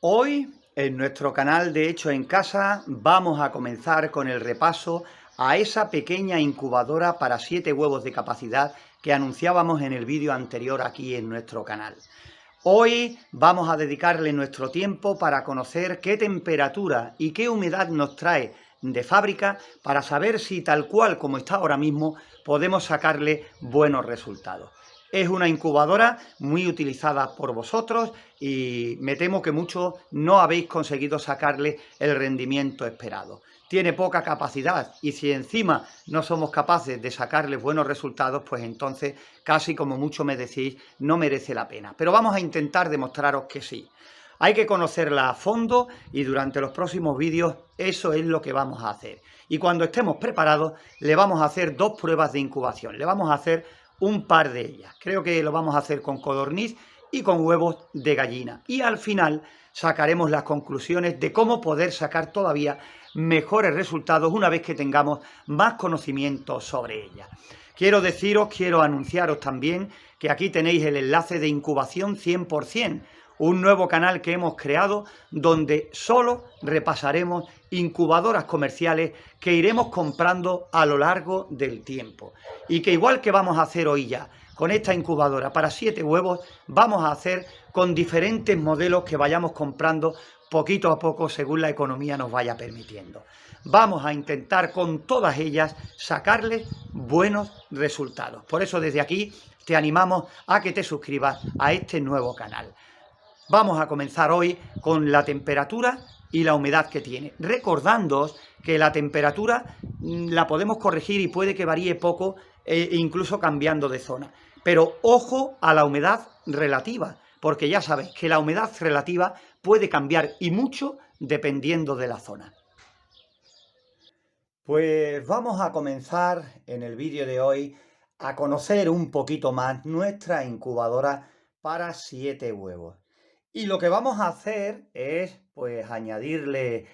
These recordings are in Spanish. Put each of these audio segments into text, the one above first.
Hoy, en nuestro canal de Hecho en Casa, vamos a comenzar con el repaso a esa pequeña incubadora para 7 huevos de capacidad que anunciábamos en el vídeo anterior aquí en nuestro canal. Hoy vamos a dedicarle nuestro tiempo para conocer qué temperatura y qué humedad nos trae de fábrica para saber si tal cual como está ahora mismo podemos sacarle buenos resultados. Es una incubadora muy utilizada por vosotros y me temo que muchos no habéis conseguido sacarle el rendimiento esperado. Tiene poca capacidad y si encima no somos capaces de sacarle buenos resultados, pues entonces casi como mucho me decís, no merece la pena. Pero vamos a intentar demostraros que sí. Hay que conocerla a fondo y durante los próximos vídeos eso es lo que vamos a hacer. Y cuando estemos preparados le vamos a hacer 2 pruebas de incubación. Le vamos a hacer un par de ellas. Creo que lo vamos a hacer con codorniz y con huevos de gallina. Y al final sacaremos las conclusiones de cómo poder sacar todavía mejores resultados una vez que tengamos más conocimiento sobre ellas. Quiero anunciaros también que aquí tenéis el enlace de Incubación 100%, un nuevo canal que hemos creado donde solo repasaremos incubadoras comerciales que iremos comprando a lo largo del tiempo. Y que igual que vamos a hacer hoy ya con esta incubadora para 7 huevos, vamos a hacer con diferentes modelos que vayamos comprando poquito a poco según la economía nos vaya permitiendo. Vamos a intentar con todas ellas sacarles buenos resultados. Por eso desde aquí te animamos a que te suscribas a este nuevo canal. Vamos a comenzar hoy con la temperatura y la humedad que tiene. Recordándoos que la temperatura la podemos corregir y puede que varíe poco, incluso cambiando de zona. Pero ojo a la humedad relativa, porque ya sabéis que la humedad relativa puede cambiar y mucho dependiendo de la zona. Pues vamos a comenzar en el vídeo de hoy a conocer un poquito más nuestra incubadora para 7 huevos. Y lo que vamos a hacer es pues añadirle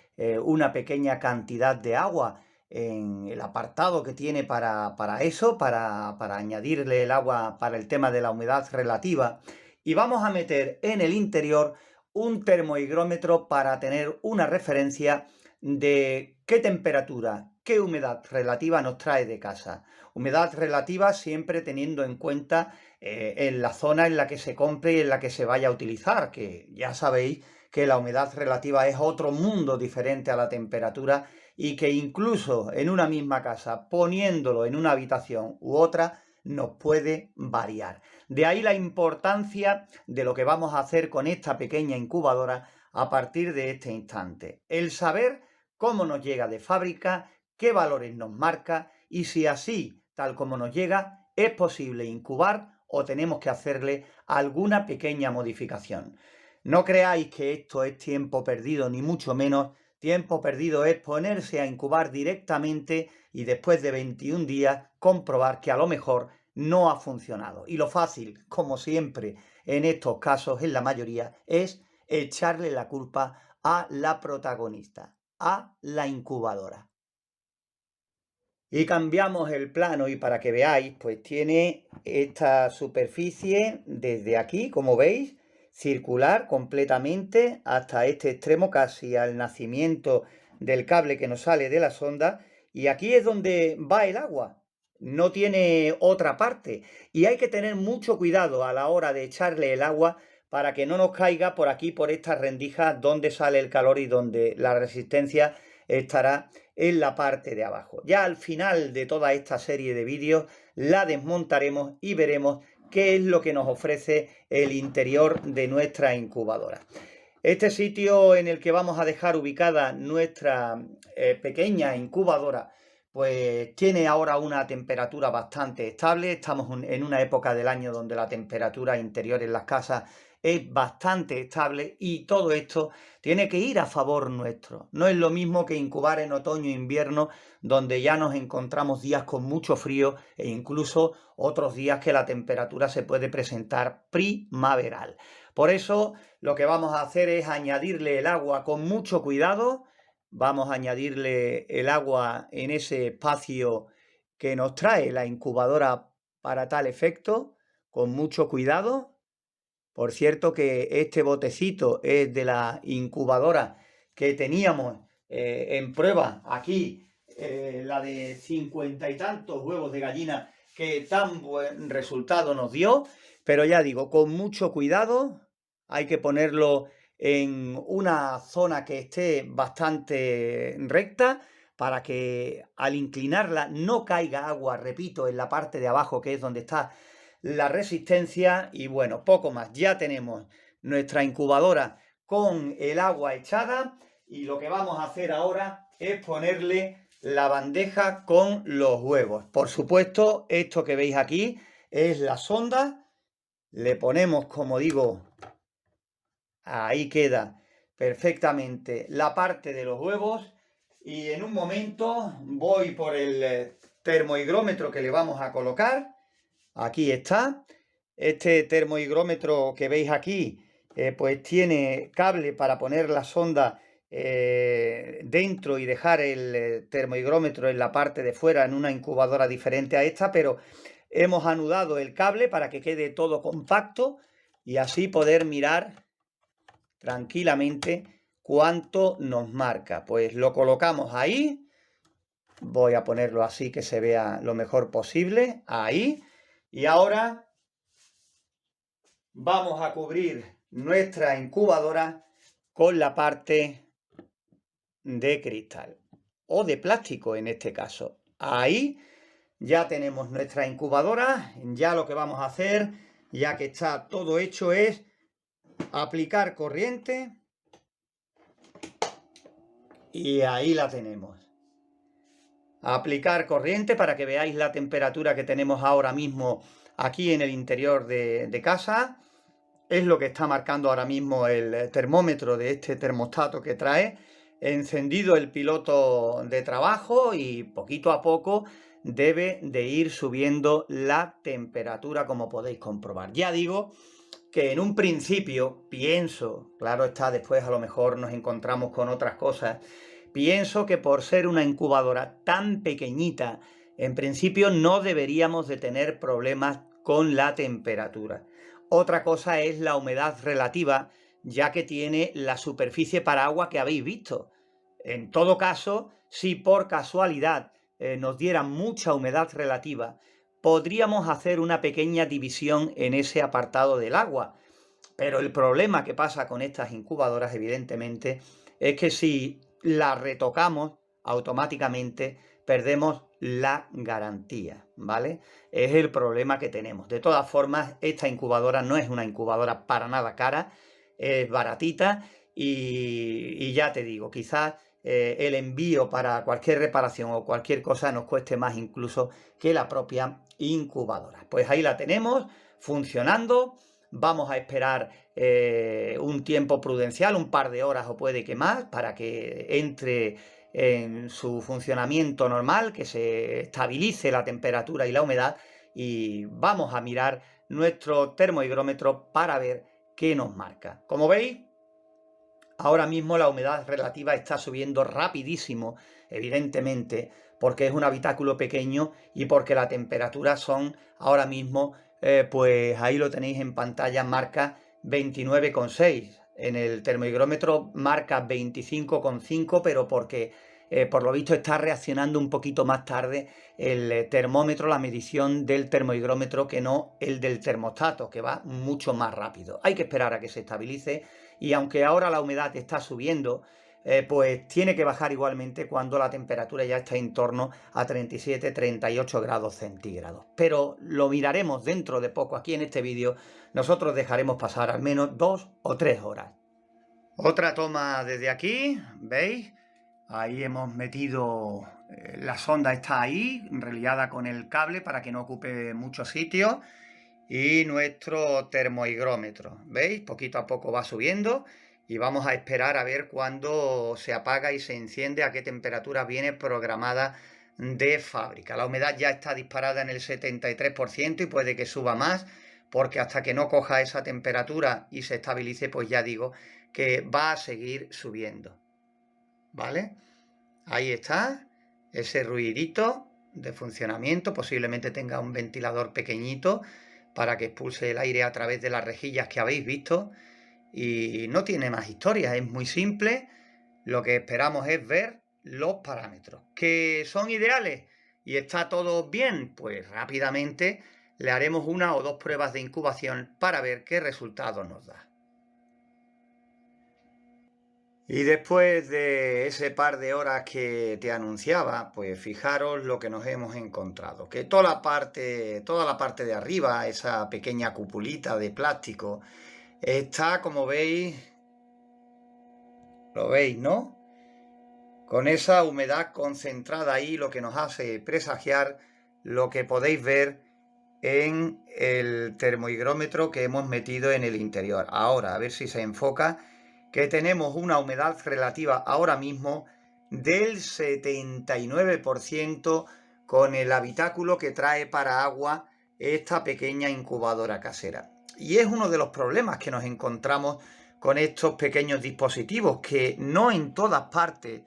una pequeña cantidad de agua en el apartado que tiene para eso, para añadirle el agua para el tema de la humedad relativa. Y vamos a meter en el interior un termohigrómetro para tener una referencia de qué temperatura, qué humedad relativa nos trae de casa. Humedad relativa siempre teniendo en cuenta en la zona en la que se compre y en la que se vaya a utilizar, que ya sabéis que la humedad relativa es otro mundo diferente a la temperatura y que incluso en una misma casa, poniéndolo en una habitación u otra, nos puede variar. De ahí la importancia de lo que vamos a hacer con esta pequeña incubadora a partir de este instante. El saber cómo nos llega de fábrica, qué valores nos marca y si así, tal como nos llega, es posible incubar o tenemos que hacerle alguna pequeña modificación. No creáis que esto es tiempo perdido, ni mucho menos. Tiempo perdido es ponerse a incubar directamente y después de 21 días comprobar que a lo mejor no ha funcionado. Y lo fácil, como siempre en estos casos, en la mayoría, es echarle la culpa a la protagonista, a la incubadora. Y cambiamos el plano y para que veáis, pues tiene esta superficie desde aquí, como veis, circular completamente hasta este extremo, casi al nacimiento del cable que nos sale de la sonda. Y aquí es donde va el agua, no tiene otra parte. Y hay que tener mucho cuidado a la hora de echarle el agua para que no nos caiga por aquí, por estas rendijas, donde sale el calor y donde la resistencia estará en la parte de abajo. Ya al final de toda esta serie de vídeos la desmontaremos y veremos qué es lo que nos ofrece el interior de nuestra incubadora. Este sitio en el que vamos a dejar ubicada nuestra pequeña incubadora, pues tiene ahora una temperatura bastante estable. Estamos en una época del año donde la temperatura interior en las casas es bastante estable y todo esto tiene que ir a favor nuestro. No es lo mismo que incubar en otoño e invierno, donde ya nos encontramos días con mucho frío e incluso otros días que la temperatura se puede presentar primaveral. Por eso lo que vamos a hacer es añadirle el agua con mucho cuidado. Vamos a añadirle el agua en ese espacio que nos trae la incubadora para tal efecto, con mucho cuidado. Por cierto que este botecito es de la incubadora que teníamos en prueba aquí, la de 50 y tantos huevos de gallina que tan buen resultado nos dio, pero ya digo, con mucho cuidado, hay que ponerlo en una zona que esté bastante recta para que al inclinarla no caiga agua, repito, en la parte de abajo que es donde está la resistencia. Y bueno, poco más, ya tenemos nuestra incubadora con el agua echada y lo que vamos a hacer ahora es ponerle la bandeja con los huevos. Por supuesto, esto que veis aquí es la sonda, le ponemos, como digo, ahí queda perfectamente la parte de los huevos y en un momento voy por el termohigrómetro que le vamos a colocar. Aquí está. Este termohigrómetro que veis aquí, pues tiene cable para poner la sonda dentro y dejar el termohigrómetro en la parte de fuera en una incubadora diferente a esta, pero hemos anudado el cable para que quede todo compacto y así poder mirar tranquilamente cuánto nos marca. Pues lo colocamos ahí. Voy a ponerlo así que se vea lo mejor posible. Ahí. Y ahora vamos a cubrir nuestra incubadora con la parte de cristal o de plástico en este caso. Ahí ya tenemos nuestra incubadora. Ya lo que vamos a hacer, ya que está todo hecho, es aplicar corriente y ahí la tenemos. Aplicar corriente para que veáis la temperatura que tenemos ahora mismo aquí en el interior de casa. Es lo que está marcando ahora mismo el termómetro de este termostato que trae. Encendido el piloto de trabajo y poquito a poco debe de ir subiendo la temperatura, como podéis comprobar. Ya digo que en un principio pienso, claro está, después a lo mejor nos encontramos con otras cosas, pienso que por ser una incubadora tan pequeñita, en principio no deberíamos de tener problemas con la temperatura. Otra cosa es la humedad relativa, ya que tiene la superficie para agua que habéis visto. En todo caso, si por casualidad nos diera mucha humedad relativa, podríamos hacer una pequeña división en ese apartado del agua. Pero el problema que pasa con estas incubadoras, evidentemente, es que si la retocamos, automáticamente perdemos la garantía, ¿vale? Es el problema que tenemos. De todas formas, esta incubadora no es una incubadora para nada cara, es baratita y ya te digo, quizás el envío para cualquier reparación o cualquier cosa nos cueste más incluso que la propia incubadora. Pues ahí la tenemos funcionando. Vamos a esperar un tiempo prudencial, un par de horas o puede que más, para que entre en su funcionamiento normal, que se estabilice la temperatura y la humedad, y vamos a mirar nuestro termohigrómetro para ver qué nos marca. Como veis, ahora mismo la humedad relativa está subiendo rapidísimo, evidentemente, porque es un habitáculo pequeño y porque la temperatura son ahora mismo, pues ahí lo tenéis en pantalla, marca 29,6. En el termohigrómetro marca 25,5, pero porque por lo visto está reaccionando un poquito más tarde el termómetro, la medición del termohigrómetro, que no el del termostato, que va mucho más rápido. Hay que esperar a que se estabilice y aunque ahora la humedad está subiendo, pues tiene que bajar igualmente cuando la temperatura ya está en torno a 37-38 grados centígrados. Pero lo miraremos dentro de poco aquí en este vídeo. Nosotros dejaremos pasar al menos 2 o 3 horas. Otra toma desde aquí, ¿veis? Ahí hemos metido, la sonda está ahí, reliada con el cable para que no ocupe mucho sitio. Y nuestro termohigrómetro, ¿veis? Poquito a poco va subiendo y vamos a esperar a ver cuándo se apaga y se enciende, a qué temperatura viene programada de fábrica. La humedad ya está disparada en el 73% y puede que suba más, porque hasta que no coja esa temperatura y se estabilice, pues ya digo que va a seguir subiendo, ¿vale? Ahí está ese ruidito de funcionamiento, posiblemente tenga un ventilador pequeñito, para que expulse el aire a través de las rejillas que habéis visto. Y no tiene más historia, es muy simple. Lo que esperamos es ver los parámetros. ¿Que son ideales y está todo bien? Pues rápidamente le haremos una o dos pruebas de incubación para ver qué resultado nos da. Y después de ese par de horas que te anunciaba, pues fijaros lo que nos hemos encontrado. Que toda la parte de arriba, esa pequeña cupulita de plástico, está, como veis, lo veis, ¿no? Con esa humedad concentrada ahí, lo que nos hace presagiar lo que podéis ver en el termohigrómetro que hemos metido en el interior. Ahora, a ver si se enfoca, que tenemos una humedad relativa ahora mismo del 79% con el habitáculo que trae para agua esta pequeña incubadora casera. Y es uno de los problemas que nos encontramos con estos pequeños dispositivos, que no en todas partes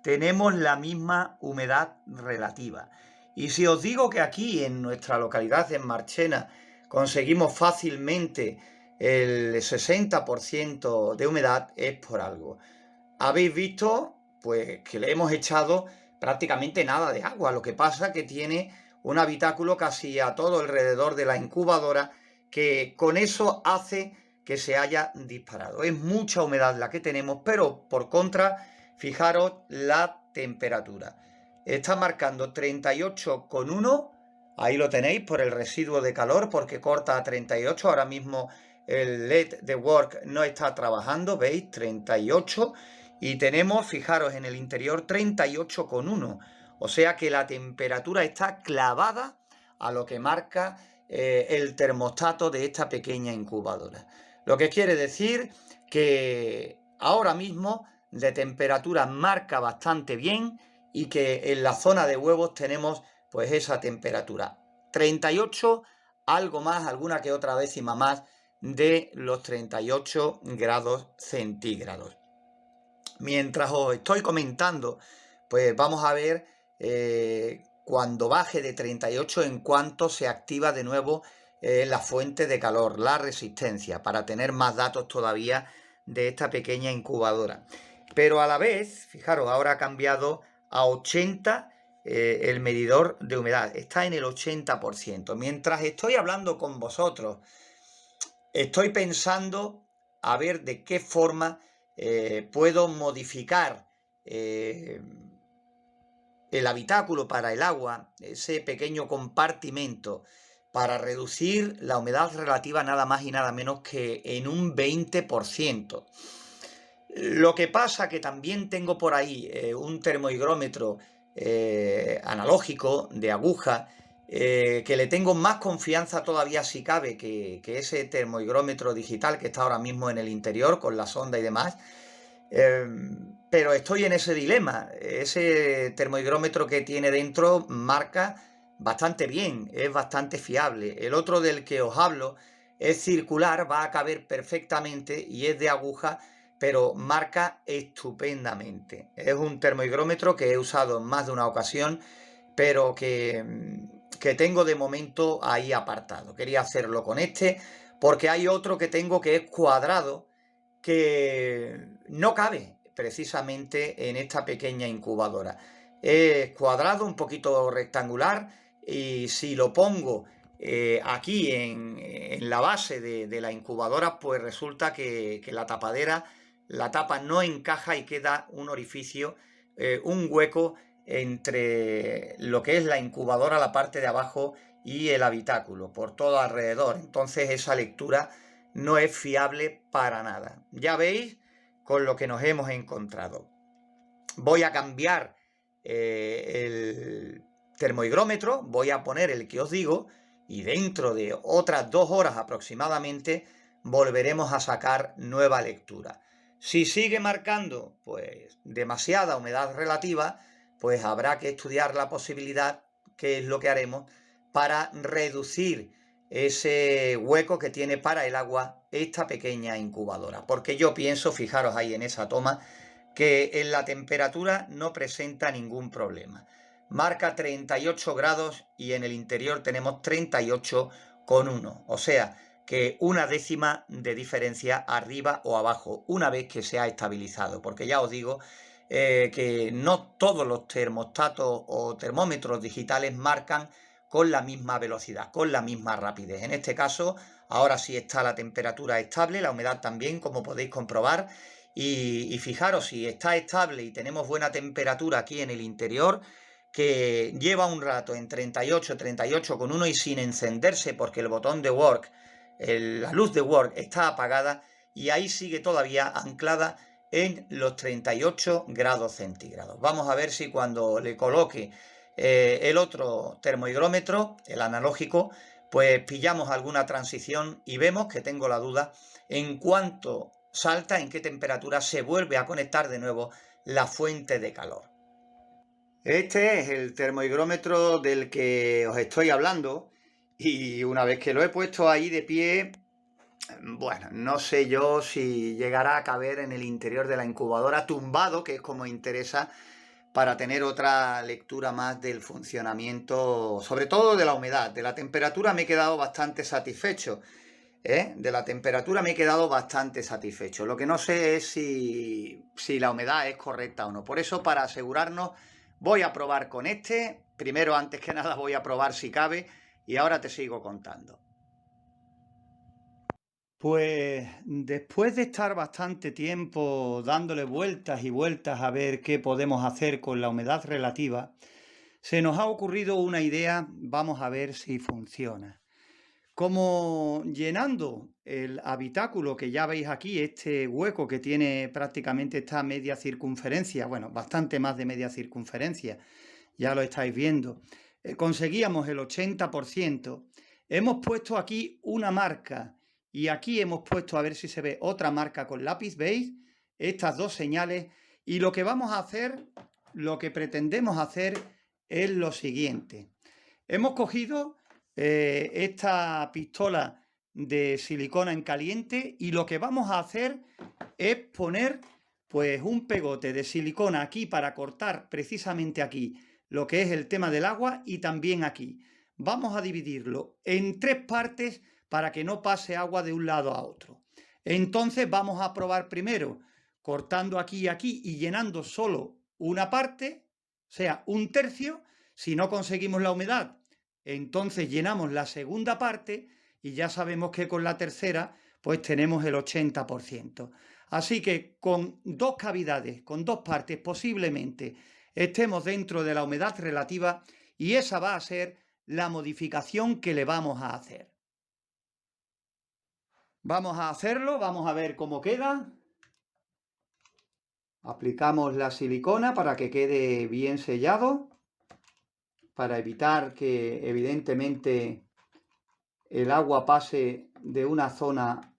tenemos la misma humedad relativa. Y si os digo que aquí en nuestra localidad, en Marchena, conseguimos fácilmente el 60% de humedad, es por algo. Habéis visto, pues, que le hemos echado prácticamente nada de agua. Lo que pasa que tiene un habitáculo casi a todo alrededor de la incubadora, que con eso hace que se haya disparado. Es mucha humedad la que tenemos, pero por contra, fijaros la temperatura. Está marcando 38,1, ahí lo tenéis por el residuo de calor, porque corta a 38. Ahora mismo el LED de Work no está trabajando, ¿veis? 38. Y tenemos, fijaros, en el interior 38,1. O sea que la temperatura está clavada a lo que marca el termostato de esta pequeña incubadora. Lo que quiere decir que ahora mismo de temperatura marca bastante bien y que en la zona de huevos tenemos pues esa temperatura. 38, algo más, alguna que otra décima más de los 38 grados centígrados. Mientras os estoy comentando, pues vamos a ver cuando baje de 38 en cuanto se activa de nuevo la fuente de calor, la resistencia, para tener más datos todavía de esta pequeña incubadora. Pero a la vez, fijaros, ahora ha cambiado a 80 el medidor de humedad, está en el 80%. Mientras estoy hablando con vosotros, estoy pensando a ver de qué forma puedo modificar el habitáculo para el agua, ese pequeño compartimento, para reducir la humedad relativa nada más y nada menos que en un 20%. Lo que pasa que también tengo por ahí un termohigrómetro analógico de aguja, que le tengo más confianza todavía si cabe que ese termohigrómetro digital que está ahora mismo en el interior con la sonda y demás. Pero estoy en ese dilema. Ese termohigrómetro que tiene dentro marca bastante bien, es bastante fiable. El otro del que os hablo es circular, va a caber perfectamente y es de aguja, pero marca estupendamente. Es un termohigrómetro que he usado en más de una ocasión, pero que tengo de momento ahí apartado. Quería hacerlo con este, porque hay otro que tengo que es cuadrado, que no cabe precisamente en esta pequeña incubadora. Es cuadrado, un poquito rectangular, y si lo pongo aquí en la base de la incubadora, pues resulta que la tapadera, la tapa no encaja y queda un orificio, un hueco entre lo que es la incubadora, la parte de abajo, y el habitáculo, por todo alrededor. Entonces esa lectura no es fiable para nada. Ya veis con lo que nos hemos encontrado. Voy a cambiar el termohigrómetro, voy a poner el que os digo, y dentro de otras 2 horas aproximadamente volveremos a sacar nueva lectura. Si sigue marcando pues demasiada humedad relativa, pues habrá que estudiar la posibilidad, que es lo que haremos, para reducir ese hueco que tiene para el agua esta pequeña incubadora. Porque yo pienso, fijaros ahí en esa toma, que en la temperatura no presenta ningún problema. Marca 38 grados y en el interior tenemos 38,1 con 1. O sea, que una décima de diferencia arriba o abajo, una vez que se ha estabilizado. Porque ya os digo que no todos los termostatos o termómetros digitales marcan con la misma velocidad, con la misma rapidez. En este caso, ahora sí está la temperatura estable, la humedad también, como podéis comprobar. Y fijaros, si está estable y tenemos buena temperatura aquí en el interior, que lleva un rato en 38,1 y sin encenderse porque el botón de work, la luz de work está apagada y ahí sigue todavía anclada en los 38 grados centígrados. Vamos a ver si cuando le coloque el otro termohigrómetro, el analógico, pues pillamos alguna transición y vemos que tengo la duda en cuánto salta, en qué temperatura se vuelve a conectar de nuevo la fuente de calor. Este es el termohigrómetro del que os estoy hablando y una vez que lo he puesto ahí de pie, bueno, no sé yo si llegará a caber en el interior de la incubadora tumbado, que es como interesa para tener otra lectura más del funcionamiento, sobre todo de la humedad. De la temperatura me he quedado bastante satisfecho. De la temperatura me he quedado bastante satisfecho. Lo que no sé es si la humedad es correcta o no. Por eso, para asegurarnos, voy a probar con este. Primero, antes que nada, voy a probar si cabe y ahora te sigo contando. Pues después de estar bastante tiempo dándole vueltas y vueltas a ver qué podemos hacer con la humedad relativa, se nos ha ocurrido una idea, vamos a ver si funciona. Como llenando el habitáculo que ya veis aquí, este hueco que tiene prácticamente esta media circunferencia, bueno, bastante más de media circunferencia, ya lo estáis viendo, conseguíamos el 80%, hemos puesto aquí una marca y aquí hemos puesto, a ver si se ve, otra marca con lápiz, ¿veis? Estas dos señales y lo que vamos a hacer, lo que pretendemos hacer es lo siguiente. Hemos cogido esta pistola de silicona en caliente y lo que vamos a hacer es poner pues un pegote de silicona aquí para cortar precisamente aquí lo que es el tema del agua y también aquí. Vamos a dividirlo en 3 partes para que no pase agua de un lado a otro. Entonces vamos a probar primero cortando aquí y aquí y llenando solo una parte, o sea, un tercio. Si no conseguimos la humedad, entonces llenamos la segunda parte y ya sabemos que con la tercera pues tenemos el 80%. Así que con 2 cavidades, con 2 partes posiblemente estemos dentro de la humedad relativa y esa va a ser la modificación que le vamos a hacer. Vamos a hacerlo, vamos a ver cómo queda. Aplicamos la silicona para que quede bien sellado, para evitar que evidentemente el agua pase de una zona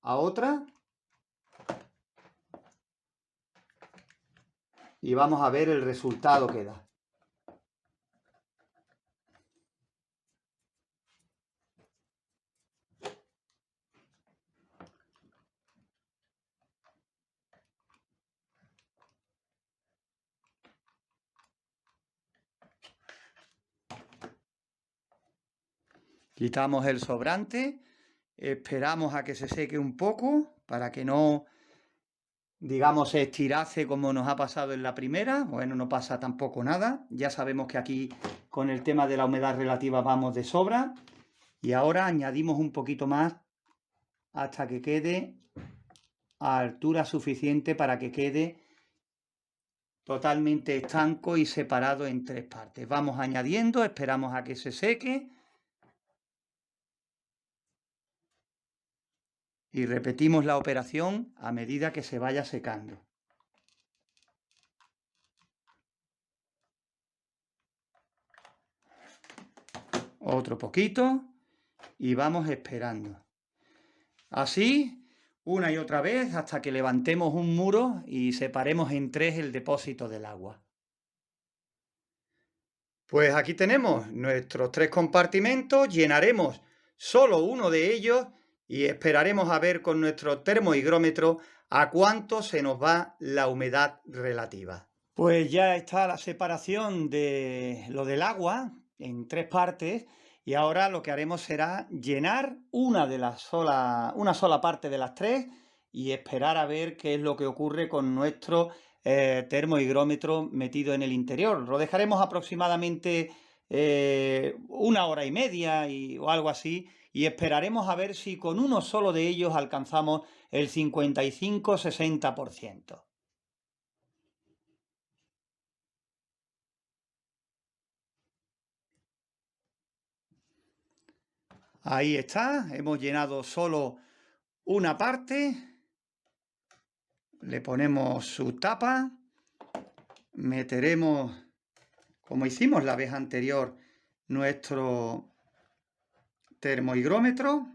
a otra. Y vamos a ver el resultado que da. Quitamos el sobrante, esperamos a que se seque un poco para que no, digamos, se estirase como nos ha pasado en la primera. Bueno, no pasa tampoco nada. Ya sabemos que aquí con el tema de la humedad relativa vamos de sobra. Y ahora añadimos un poquito más hasta que quede a altura suficiente para que quede totalmente estanco y separado en 3 partes. Vamos añadiendo, esperamos a que se seque. Y repetimos la operación a medida que se vaya secando. Otro poquito y vamos esperando. Así, una y otra vez hasta que levantemos un muro y separemos en 3 el depósito del agua. Pues aquí tenemos nuestros 3 compartimentos, llenaremos solo uno de ellos y esperaremos a ver con nuestro termohigrómetro a cuánto se nos va la humedad relativa. Pues ya está la separación de lo del agua en 3 partes Y ahora lo que haremos será llenar una sola parte de las tres y esperar a ver qué es lo que ocurre con nuestro termohigrómetro metido en el interior. Lo dejaremos aproximadamente 1 hora y media o algo así, y esperaremos a ver si con uno solo de ellos alcanzamos el 55-60%. Ahí está, hemos llenado solo una parte, le ponemos su tapa, meteremos, como hicimos la vez anterior, nuestro termohigrómetro,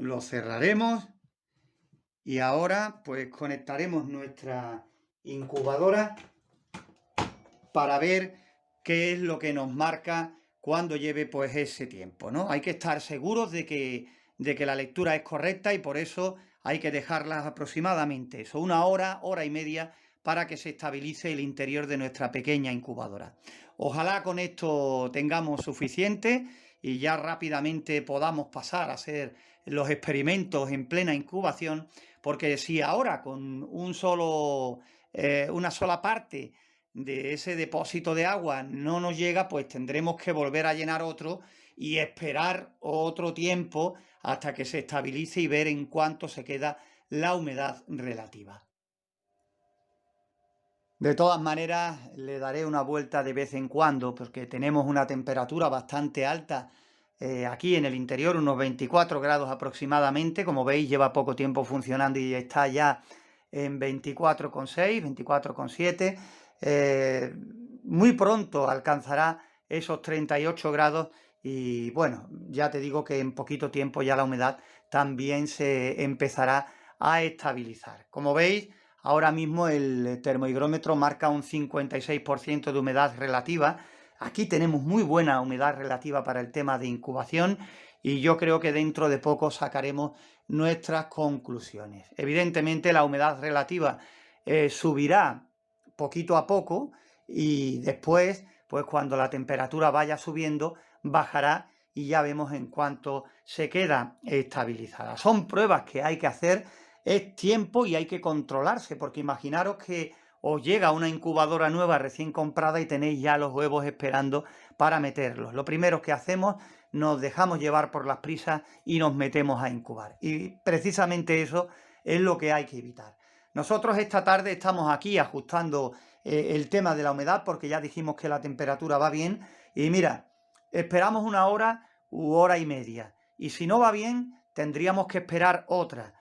lo cerraremos y ahora pues conectaremos nuestra incubadora para ver qué es lo que nos marca cuando lleve pues ese tiempo, ¿no? Hay que estar seguros de que la lectura es correcta y por eso hay que dejarlas aproximadamente eso, 1 hora, hora y media, para que se estabilice el interior de nuestra pequeña incubadora. Ojalá con esto tengamos suficiente y ya rápidamente podamos pasar a hacer los experimentos en plena incubación, porque si ahora con una sola parte de ese depósito de agua no nos llega, pues tendremos que volver a llenar otro y esperar otro tiempo hasta que se estabilice y ver en cuánto se queda la humedad relativa. De todas maneras, le daré una vuelta de vez en cuando, porque tenemos una temperatura bastante alta aquí en el interior, unos 24 grados aproximadamente. Como veis, lleva poco tiempo funcionando y está ya en 24,6, 24,7. Muy pronto alcanzará esos 38 grados y bueno, ya te digo que en poquito tiempo ya la humedad también se empezará a estabilizar. Como veis, ahora mismo el termohigrómetro marca un 56% de humedad relativa. Aquí tenemos muy buena humedad relativa para el tema de incubación y yo creo que dentro de poco sacaremos nuestras conclusiones. Evidentemente la humedad relativa subirá poquito a poco y después, pues cuando la temperatura vaya subiendo, bajará y ya vemos en cuánto se queda estabilizada. Son pruebas que hay que hacer, es tiempo y hay que controlarse, porque imaginaros que os llega una incubadora nueva recién comprada y tenéis ya los huevos esperando para meterlos. Lo primero que hacemos, nos dejamos llevar por las prisas y nos metemos a incubar. Y precisamente eso es lo que hay que evitar. Nosotros esta tarde estamos aquí ajustando el tema de la humedad porque ya dijimos que la temperatura va bien y mira, esperamos 1 hora u hora y media y si no va bien tendríamos que esperar otra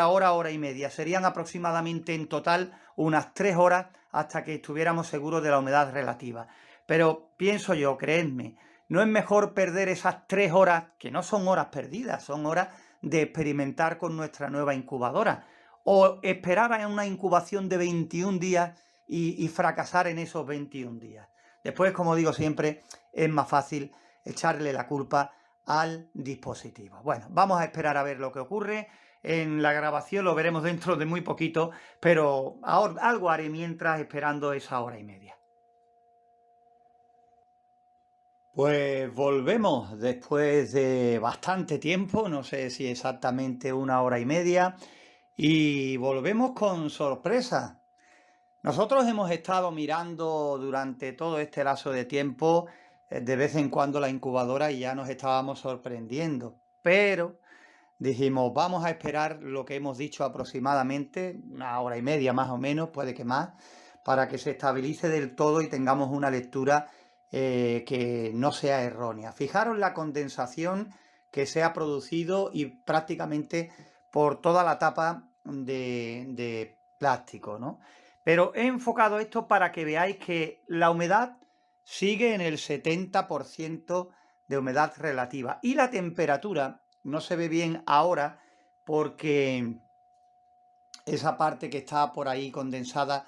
hora, hora y media. Serían aproximadamente en total unas 3 horas hasta que estuviéramos seguros de la humedad relativa. Pero pienso yo, creedme, no es mejor perder esas 3 horas, que no son horas perdidas, son horas de experimentar con nuestra nueva incubadora, o esperar a una incubación de 21 días y fracasar en esos 21 días. Después, como digo siempre, es más fácil echarle la culpa al dispositivo. Bueno, vamos a esperar a ver lo que ocurre. En la grabación lo veremos dentro de muy poquito, pero ahora algo haré mientras esperando esa hora y media. Pues volvemos después de bastante tiempo, no sé si exactamente 1 hora y media, y volvemos con sorpresa. Nosotros hemos estado mirando durante todo este lapso de tiempo de vez en cuando la incubadora y ya nos estábamos sorprendiendo, pero dijimos, vamos a esperar lo que hemos dicho aproximadamente, 1 hora y media más o menos, puede que más, para que se estabilice del todo y tengamos una lectura que no sea errónea. Fijaros la condensación que se ha producido y prácticamente por toda la tapa de plástico, ¿no? Pero he enfocado esto para que veáis que la humedad sigue en el 70% de humedad relativa y la temperatura no se ve bien ahora porque esa parte que está por ahí condensada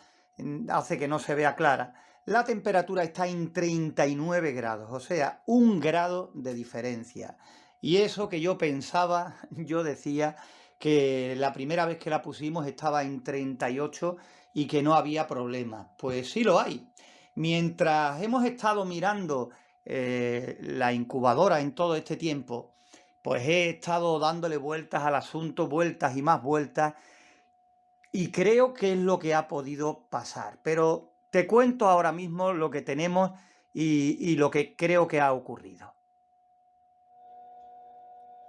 hace que no se vea clara. La temperatura está en 39 grados, o sea, 1 grado de diferencia. Y eso que yo pensaba, yo decía que la primera vez que la pusimos estaba en 38 y que no había problema. Pues sí lo hay. mientras hemos estado mirando la incubadora en todo este tiempo, pues he estado dándole vueltas al asunto, vueltas y más vueltas, y creo que es lo que ha podido pasar. Pero te cuento ahora mismo lo que tenemos y lo que creo que ha ocurrido.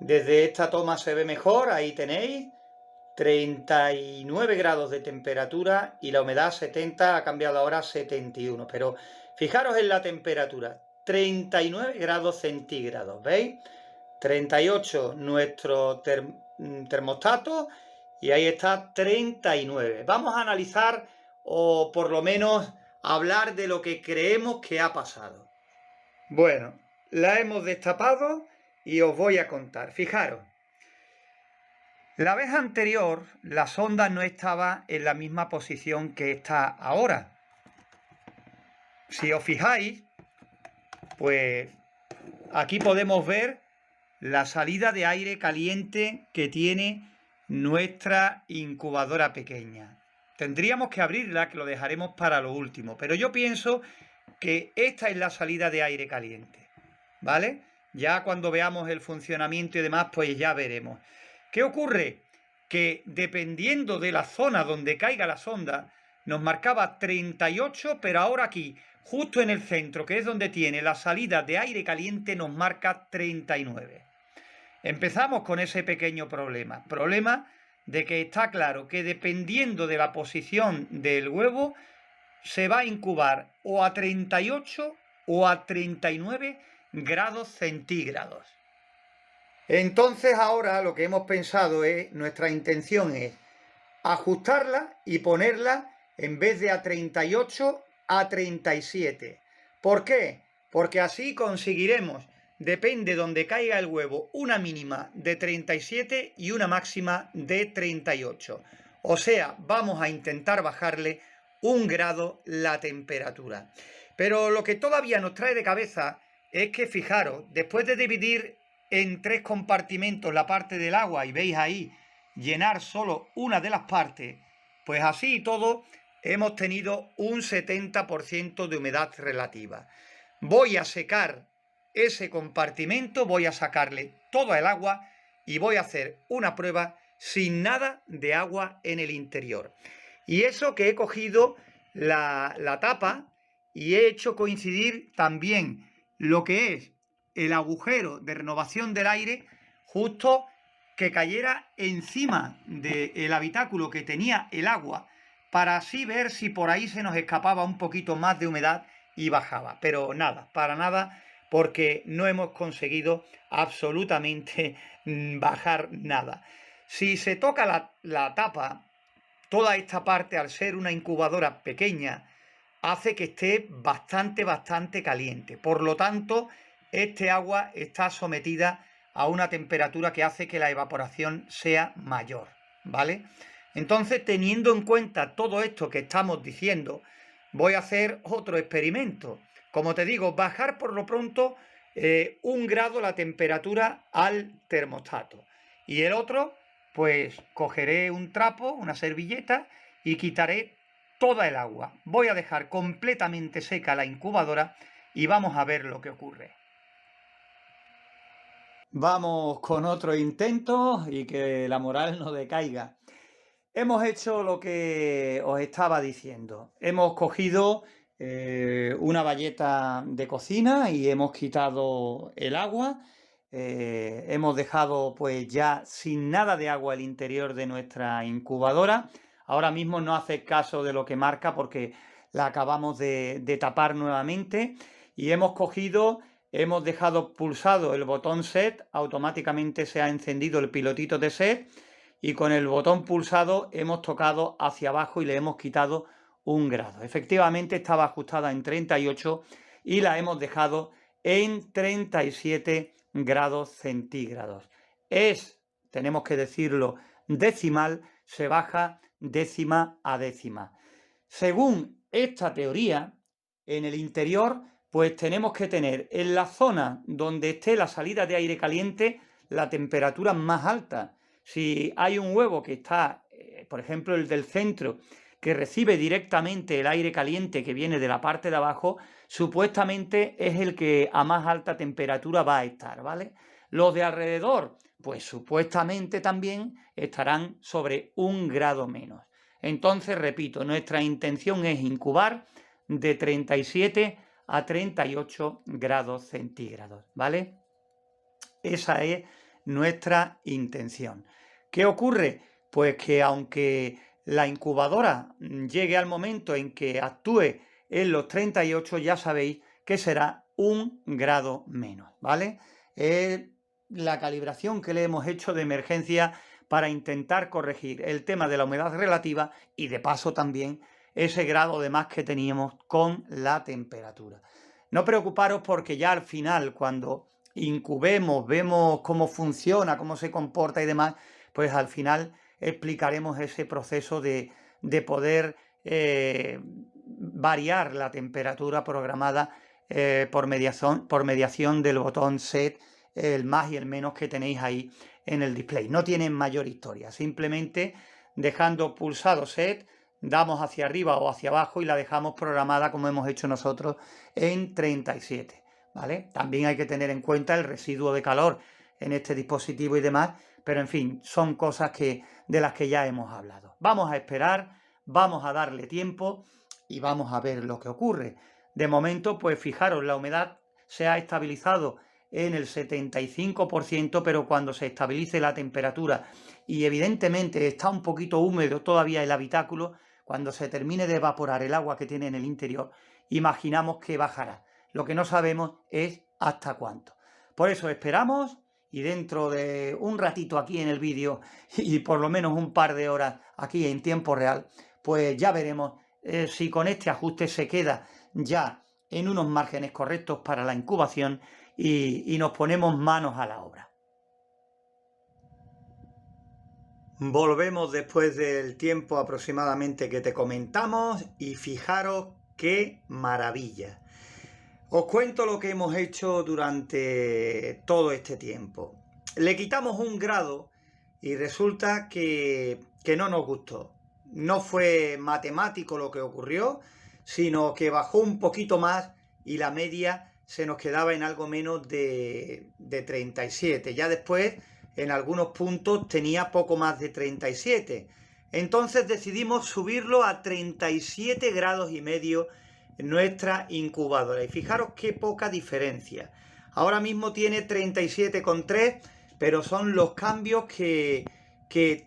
Desde esta toma se ve mejor, ahí tenéis 39 grados de temperatura y la humedad 70, ha cambiado ahora a 71. Pero fijaros en la temperatura, 39 grados centígrados, ¿veis? 38 nuestro termostato y ahí está 39. Vamos a analizar o por lo menos hablar de lo que creemos que ha pasado. Bueno, la hemos destapado y os voy a contar. Fijaros, la vez anterior la sonda no estaba en la misma posición que está ahora. Si os fijáis, pues aquí podemos ver la salida de aire caliente que tiene nuestra incubadora pequeña. Tendríamos que abrirla, que lo dejaremos para lo último, pero yo pienso que esta es la salida de aire caliente, ¿vale? Ya cuando veamos el funcionamiento y demás, pues ya veremos. ¿Qué ocurre? Que dependiendo de la zona donde caiga la sonda, nos marcaba 38, pero ahora aquí, justo en el centro, que es donde tiene la salida de aire caliente, nos marca 39. Empezamos con ese pequeño problema. Problema de que está claro que dependiendo de la posición del huevo, se va a incubar o a 38 o a 39 grados centígrados. Entonces ahora lo que hemos pensado es, nuestra intención es ajustarla y ponerla en vez de a 38 a 37. ¿Por qué? Porque así conseguiremos, depende donde caiga el huevo, una mínima de 37 y una máxima de 38. O sea, vamos a intentar bajarle 1 grado la temperatura. Pero lo que todavía nos trae de cabeza es que, fijaros, después de dividir en 3 compartimentos la parte del agua y veis ahí llenar solo una de las partes, pues así y todo hemos tenido un 70% de humedad relativa. Voy a secar ese compartimento, voy a sacarle todo el agua y voy a hacer una prueba sin nada de agua en el interior. Y eso que he cogido la tapa y he hecho coincidir también lo que es el agujero de renovación del aire, justo que cayera encima del habitáculo que tenía el agua, para así ver si por ahí se nos escapaba un poquito más de humedad y bajaba. Pero nada, para nada, porque no hemos conseguido absolutamente bajar nada. Si se toca la tapa, toda esta parte, al ser una incubadora pequeña, hace que esté bastante caliente. Por lo tanto, este agua está sometida a una temperatura que hace que la evaporación sea mayor, ¿vale? Entonces, teniendo en cuenta todo esto que estamos diciendo, voy a hacer otro experimento. Como te digo, bajar por lo pronto 1 grado la temperatura al termostato. Y el otro, pues cogeré un trapo, una servilleta y quitaré toda el agua. Voy a dejar completamente seca la incubadora y vamos a ver lo que ocurre. Vamos con otro intento y que la moral no decaiga. Hemos hecho lo que os estaba diciendo. Hemos cogido una bayeta de cocina y hemos quitado el agua. Hemos dejado pues ya sin nada de agua el interior de nuestra incubadora. Ahora mismo no hace caso de lo que marca porque la acabamos de tapar nuevamente y hemos cogido... Hemos dejado pulsado el botón set, automáticamente se ha encendido el pilotito de set y con el botón pulsado hemos tocado hacia abajo y le hemos quitado 1 grado. Efectivamente estaba ajustada en 38 y la hemos dejado en 37 grados centígrados. Tenemos que decirlo, decimal, se baja décima a décima. Según esta teoría, en el interior, pues tenemos que tener en la zona donde esté la salida de aire caliente la temperatura más alta. Si hay un huevo que está, por ejemplo, el del centro, que recibe directamente el aire caliente que viene de la parte de abajo, supuestamente es el que a más alta temperatura va a estar, ¿vale? Los de alrededor, pues supuestamente también estarán sobre 1 grado menos. Entonces, repito, nuestra intención es incubar de 37 a 38 grados centígrados, ¿vale? Esa es nuestra intención. ¿Qué ocurre? Pues que aunque la incubadora llegue al momento en que actúe en los 38, ya sabéis que será 1 grado menos, ¿vale? Es la calibración que le hemos hecho de emergencia para intentar corregir el tema de la humedad relativa y de paso también ese grado de más que teníamos con la temperatura. No preocuparos porque ya al final, cuando incubemos, vemos cómo funciona, cómo se comporta y demás, pues al final explicaremos ese proceso de poder variar la temperatura programada por mediación del botón Set, el más y el menos que tenéis ahí en el display. No tienen mayor historia, simplemente dejando pulsado Set, damos hacia arriba o hacia abajo y la dejamos programada como hemos hecho nosotros en 37, ¿vale? También hay que tener en cuenta el residuo de calor en este dispositivo y demás, pero en fin, son cosas de las que ya hemos hablado. Vamos a esperar, vamos a darle tiempo y vamos a ver lo que ocurre. De momento, pues fijaros, la humedad se ha estabilizado en el 75%, pero cuando se estabilice la temperatura y evidentemente está un poquito húmedo todavía el habitáculo, cuando se termine de evaporar el agua que tiene en el interior, imaginamos que bajará. Lo que no sabemos es hasta cuánto. Por eso esperamos y dentro de un ratito aquí en el vídeo y por lo menos un par de horas aquí en tiempo real, pues ya veremos si con este ajuste se queda ya en unos márgenes correctos para la incubación y nos ponemos manos a la obra. Volvemos después del tiempo aproximadamente que te comentamos y fijaros qué maravilla. Os cuento lo que hemos hecho durante todo este tiempo. Le quitamos 1 grado y resulta que no nos gustó. No fue matemático lo que ocurrió, sino que bajó un poquito más y la media se nos quedaba en algo menos de 37. Ya después, en algunos puntos, tenía poco más de 37. Entonces decidimos subirlo a 37 grados y medio nuestra incubadora. Y fijaros qué poca diferencia. Ahora mismo tiene 37,3, pero son los cambios que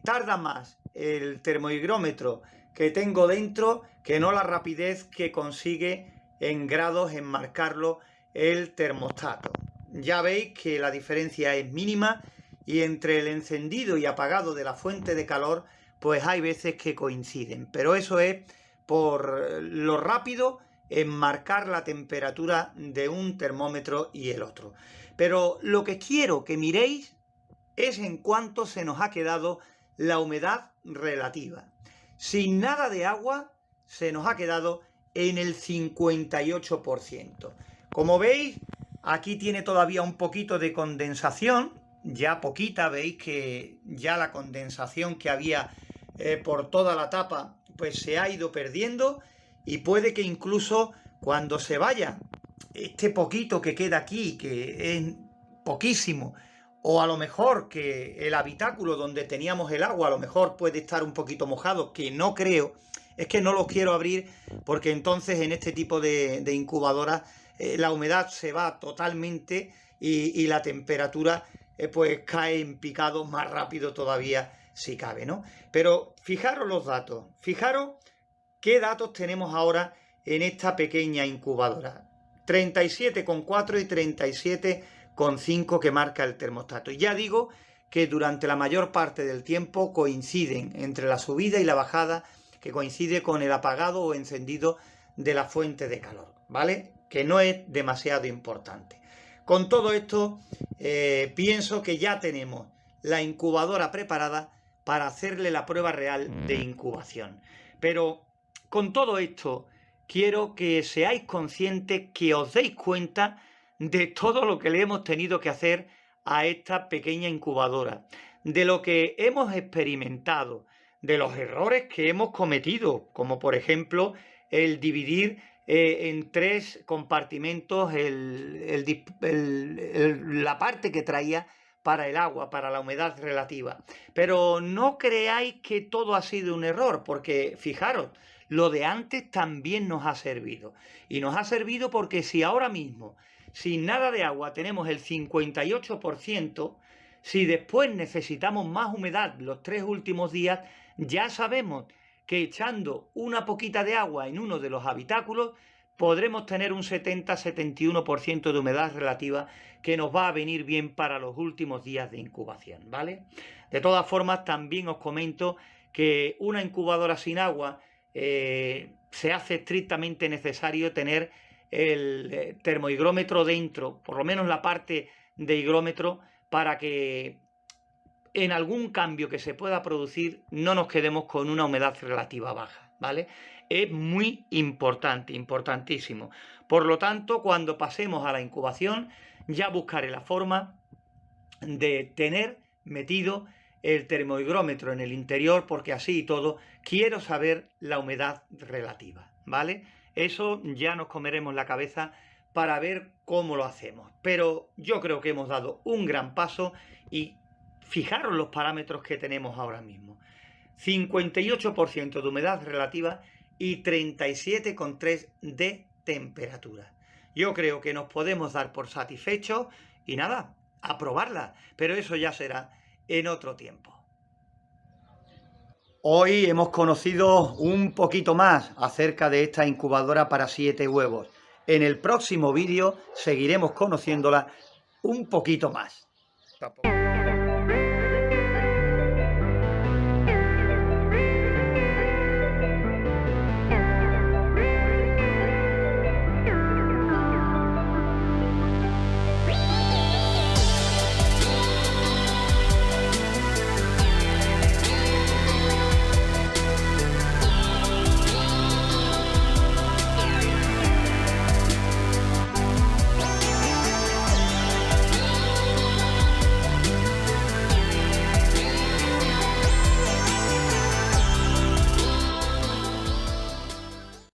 tarda más el termohigrómetro que tengo dentro que no la rapidez que consigue en grados en marcarlo el termostato. Ya veis que la diferencia es mínima y entre el encendido y apagado de la fuente de calor pues hay veces que coinciden, pero eso es por lo rápido en marcar la temperatura de un termómetro y el otro. Pero lo que quiero que miréis es en cuánto se nos ha quedado la humedad relativa. Sin nada de agua se nos ha quedado en el 58%. Como veis, aquí tiene todavía un poquito de condensación, ya poquita, veis que ya la condensación que había por toda la tapa pues se ha ido perdiendo y puede que incluso cuando se vaya este poquito que queda aquí, que es poquísimo, o a lo mejor que el habitáculo donde teníamos el agua a lo mejor puede estar un poquito mojado, que no creo, es que no los quiero abrir porque entonces en este tipo de incubadoras la humedad se va totalmente y la temperatura pues cae en picado más rápido todavía si cabe, ¿no? Pero fijaros los datos, fijaros qué datos tenemos ahora en esta pequeña incubadora. 37,4 y 37,5 que marca el termostato. Y ya digo que durante la mayor parte del tiempo coinciden entre la subida y la bajada, que coincide con el apagado o encendido de la fuente de calor, ¿vale? Que no es demasiado importante. Con todo esto, pienso que ya tenemos la incubadora preparada para hacerle la prueba real de incubación. Pero con todo esto, quiero que seáis conscientes, que os deis cuenta de todo lo que le hemos tenido que hacer a esta pequeña incubadora, de lo que hemos experimentado, de los errores que hemos cometido, como por ejemplo el dividir en 3 compartimentos la parte que traía para el agua, para la humedad relativa. Pero no creáis que todo ha sido un error, porque fijaros, lo de antes también nos ha servido. Y nos ha servido porque si ahora mismo, sin nada de agua, tenemos el 58%, si después necesitamos más humedad los 3 últimos días, ya sabemos que echando una poquita de agua en uno de los habitáculos podremos tener un 70-71% de humedad relativa que nos va a venir bien para los últimos días de incubación, ¿vale? De todas formas, también os comento que una incubadora sin agua se hace estrictamente necesario tener el termohigrómetro dentro, por lo menos la parte de higrómetro, para que en algún cambio que se pueda producir no nos quedemos con una humedad relativa baja, ¿vale? Es muy importante, importantísimo. Por lo tanto, cuando pasemos a la incubación, ya buscaré la forma de tener metido el termohigrómetro en el interior, porque así y todo quiero saber la humedad relativa, ¿vale? Eso ya nos comeremos la cabeza para ver cómo lo hacemos. Pero yo creo que hemos dado un gran paso y fijaros los parámetros que tenemos ahora mismo. 58% de humedad relativa y 37,3 de temperatura. Yo creo que nos podemos dar por satisfechos y nada, a probarla, pero eso ya será en otro tiempo. Hoy hemos conocido un poquito más acerca de esta incubadora para 7 huevos. En el próximo vídeo seguiremos conociéndola un poquito más.